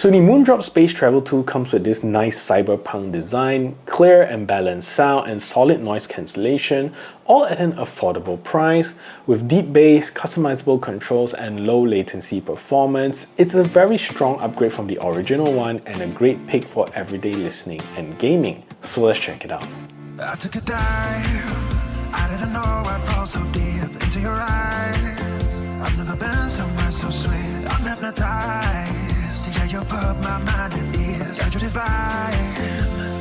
So the Moondrop Space Travel 2 comes with this nice cyberpunk design, clear and balanced sound, and solid noise cancellation, all at an affordable price. With deep bass, customizable controls, and low latency performance, it's a very strong upgrade from the original one and a great pick for everyday listening and gaming. So let's check it out. I took a dive, I didn't know I'd fall so deep into your eyes. I've never been somewhere so sweet, I'm hypnotized. Yeah, you put my mind at ease, got you divine.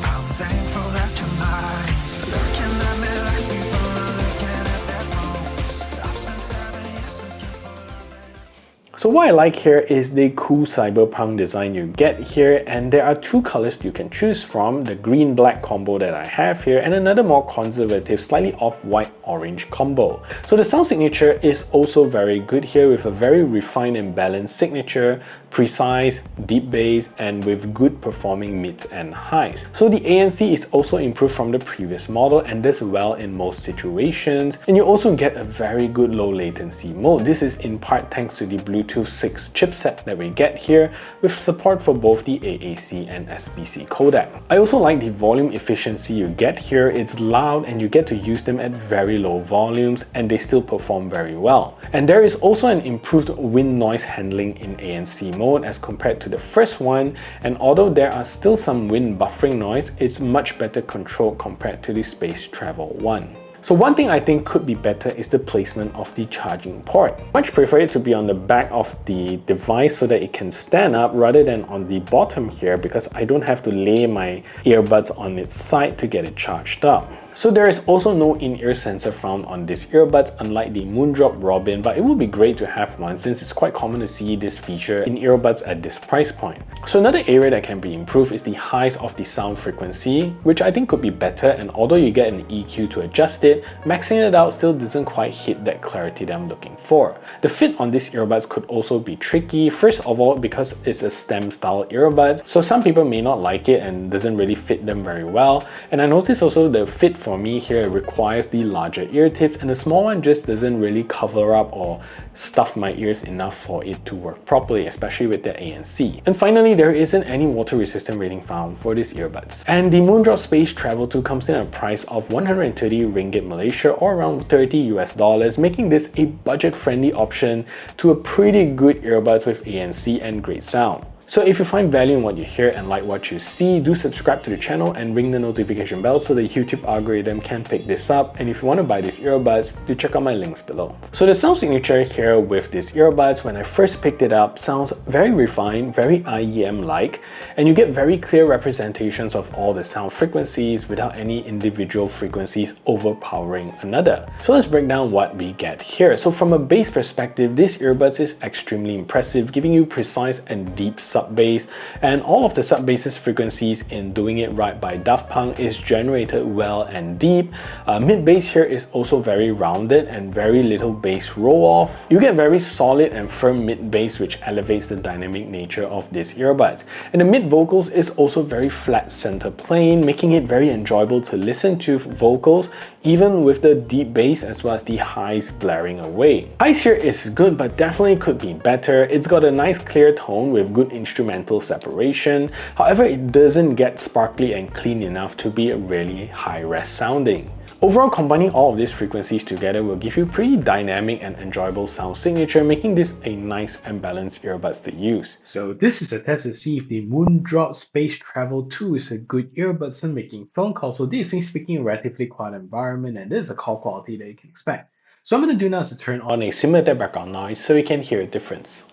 I'm thankful that you're mine. Looking at me like people are looking at their phones. I've spent 7 years looking for love. So what I like here is the cool cyberpunk design you get here, and there are two colors you can choose from, the green-black combo that I have here and another more conservative, slightly off-white orange combo. So the sound signature is also very good here with a very refined and balanced signature, precise, deep bass, and with good performing mids and highs. So the ANC is also improved from the previous model and does well in most situations, and you also get a very good low latency mode. This is in part thanks to the Bluetooth 6 chipset that we get here with support for both the AAC and SBC codec. I also like the volume efficiency you get here. It's loud and you get to use them at very low volumes and they still perform very well. And there is also an improved wind noise handling in ANC mode as compared to the first one, and although there are still some wind buffering noise, it's much better controlled compared to the Space Travel 1. So one thing I think could be better is the placement of the charging port. I much prefer it to be on the back of the device so that it can stand up rather than on the bottom here, because I don't have to lay my earbuds on its side to get it charged up. So there is also no in-ear sensor found on these earbuds, unlike the Moondrop Robin, but it would be great to have one since it's quite common to see this feature in earbuds at this price point. So another area that can be improved is the highs of the sound frequency, which I think could be better, and although you get an EQ to adjust it, maxing it out still doesn't quite hit that clarity that I'm looking for. The fit on these earbuds could also be tricky, first of all because it's a stem style earbud, so some people may not like it and doesn't really fit them very well, and I noticed also the fit for me here requires the larger ear tips, and the small one just doesn't really cover up or stuff my ears enough for it to work properly, especially with the ANC. And finally, there isn't any water resistant rating found for these earbuds. And the Moondrop Space Travel 2 comes in at a price of 130 ringgit Malaysia or around 30 US dollars, making this a budget friendly option to a pretty good earbuds with ANC and great sound. So if you find value in what you hear and like what you see, do subscribe to the channel and ring the notification bell so the YouTube algorithm can pick this up. And if you want to buy these earbuds, do check out my links below. So the sound signature here with these earbuds, when I first picked it up, sounds very refined, very IEM-like, and you get very clear representations of all the sound frequencies without any individual frequencies overpowering another. So let's break down what we get here. So from a bass perspective, this earbuds is extremely impressive, giving you precise and deep sub bass, and all of the sub basses frequencies in Doing It Right by Daft Punk is generated well and deep. Mid bass here is also very rounded and very little bass roll off. You get very solid and firm mid bass, which elevates the dynamic nature of these earbuds. And the mid vocals is also very flat center plane, making it very enjoyable to listen to vocals even with the deep bass as well as the highs blaring away. Highs here is good but definitely could be better. It's got a nice clear tone with good instrumental separation. However, it doesn't get sparkly and clean enough to be really high-res sounding. Overall, combining all of these frequencies together will give you pretty dynamic and enjoyable sound signature, making this a nice and balanced earbuds to use. So this is a test to see if the Moondrop Space Travel 2 is a good earbuds when making phone calls. So this is speaking in a relatively quiet environment, and this is a call quality that you can expect. So what I'm going to do now is to turn on a simulated background noise so you can hear a difference.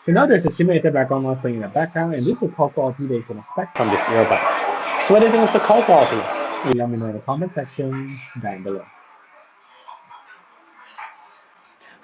So now there's a simulated background noise playing in the background, and this is the call quality that you can expect from this earbuds. So what do you think of the call quality? Let me know in the comment section down below.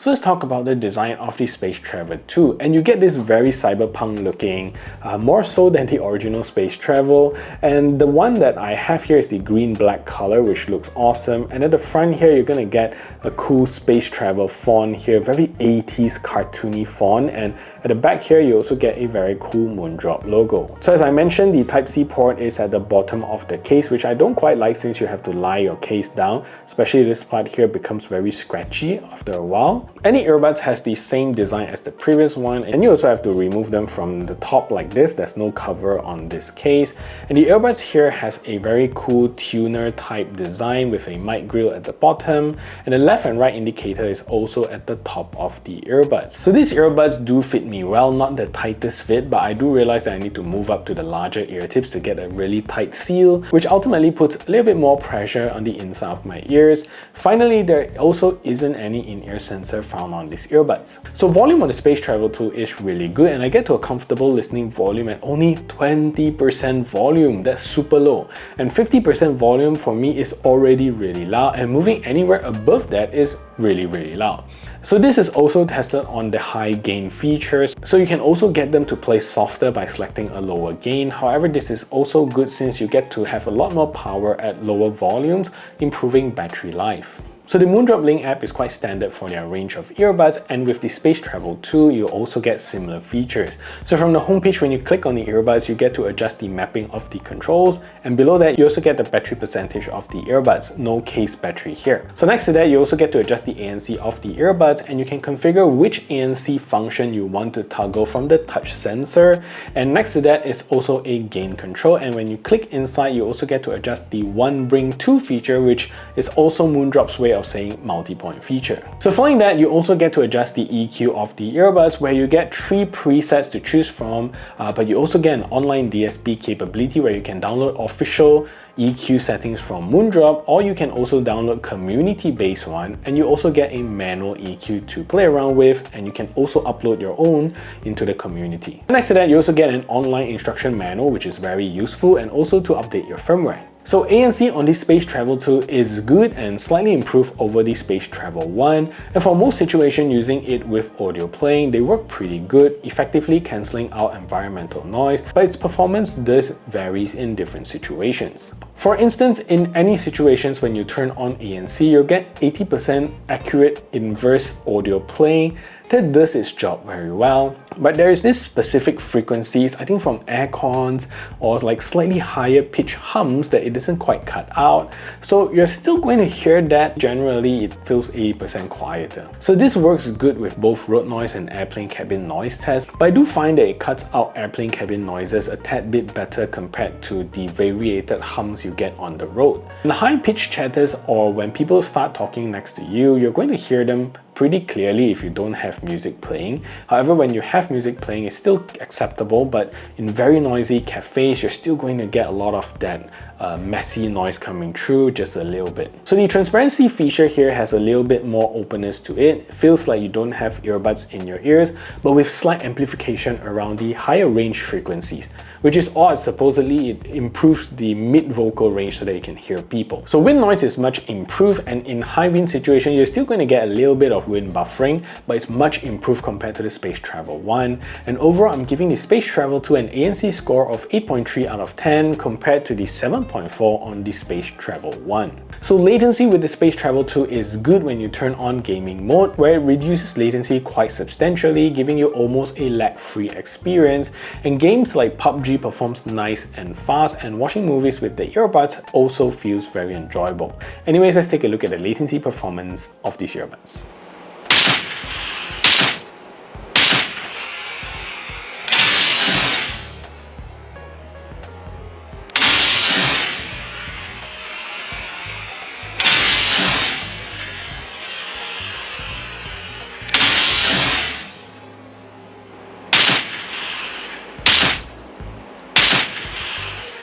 So let's talk about the design of the Space Travel 2, and you get this very cyberpunk looking, more so than the original Space Travel. And the one that I have here is the green-black color, which looks awesome. And at the front here, you're gonna get a cool Space Travel font here, very 80s cartoony font. And at the back here, you also get a very cool Moondrop logo. So as I mentioned, the Type-C port is at the bottom of the case, which I don't quite like since you have to lie your case down, especially this part here becomes very scratchy after a while. And the earbuds has the same design as the previous one, and you also have to remove them from the top like this. There's no cover on this case. And the earbuds here has a very cool tuner type design with a mic grill at the bottom, and the left and right indicator is also at the top of the earbuds. So these earbuds do fit me well, not the tightest fit, but I do realize that I need to move up to the larger ear tips to get a really tight seal, which ultimately puts a little bit more pressure on the inside of my ears. Finally, there also isn't any in-ear sensor found on these earbuds. So volume on the Space Travel 2 is really good, and I get to a comfortable listening volume at only 20% volume. That's super low. And 50% volume for me is already really loud, and moving anywhere above that is really, really loud. So this is also tested on the high gain features, so you can also get them to play softer by selecting a lower gain. However, this is also good since you get to have a lot more power at lower volumes, improving battery life. So the Moondrop Link app is quite standard for their range of earbuds, and with the Space Travel 2, you also get similar features. So from the homepage, when you click on the earbuds, you get to adjust the mapping of the controls, and below that, you also get the battery percentage of the earbuds, no case battery here. So next to that, you also get to adjust the ANC of the earbuds, and you can configure which ANC function you want to toggle from the touch sensor. And next to that is also a gain control, and when you click inside, you also get to adjust the One Bring 2 feature, which is also Moondrop's way of saying multi-point feature. So following that, you also get to adjust the EQ of the earbuds, where you get 3 presets to choose from, but you also get an online DSP capability where you can download official EQ settings from Moondrop, or you can also download community-based one, and you also get a manual EQ to play around with, and you can also upload your own into the community. Next to that, you also get an online instruction manual, which is very useful, and also to update your firmware. So ANC on the Space Travel 2 is good and slightly improved over the Space Travel 1, and for most situations using it with audio playing, they work pretty good, effectively cancelling out environmental noise, but its performance does varies in different situations. For instance, in any situations when you turn on ANC, you'll get 80% accurate inverse audio playing. That does its job very well, but there is this specific frequencies, I think from air cons or like slightly higher pitch hums, that it doesn't quite cut out. So you're still going to hear that. Generally, it feels 80% quieter. So this works good with both road noise and airplane cabin noise tests, but I do find that it cuts out airplane cabin noises a tad bit better compared to the variated hums you get on the road. And the high pitch chatters, or when people start talking next to you, you're going to hear them pretty clearly if you don't have music playing. However, when you have music playing, it's still acceptable, but in very noisy cafes, you're still going to get a lot of that messy noise coming through just a little bit. So the transparency feature here has a little bit more openness to it. It feels like you don't have earbuds in your ears, but with slight amplification around the higher range frequencies, which is odd. Supposedly it improves the mid-vocal range so that you can hear people. So wind noise is much improved, and in high wind situation, you're still going to get a little bit of wind buffering, but it's much improved compared to the Space Travel 1. And overall, I'm giving the Space Travel 2 an ANC score of 8.3 out of 10 compared to the 7.4 on the Space Travel 1. So latency with the Space Travel 2 is good when you turn on gaming mode, where it reduces latency quite substantially, giving you almost a lag-free experience. And games like PUBG performs nice and fast, and watching movies with the earbuds also feels very enjoyable. Anyways, let's take a look at the latency performance of these earbuds.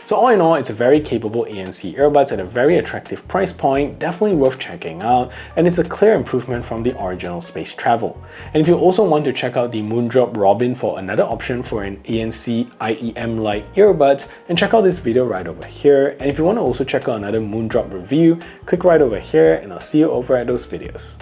So all in all, it's a very capable ANC earbuds at a very attractive price point, definitely worth checking out, and it's a clear improvement from the original Space Travel. And if you also want to check out the Moondrop Robin for another option for an ANC IEM-like earbuds, then check out this video right over here. And if you want to also check out another Moondrop review, click right over here, and I'll see you over at those videos.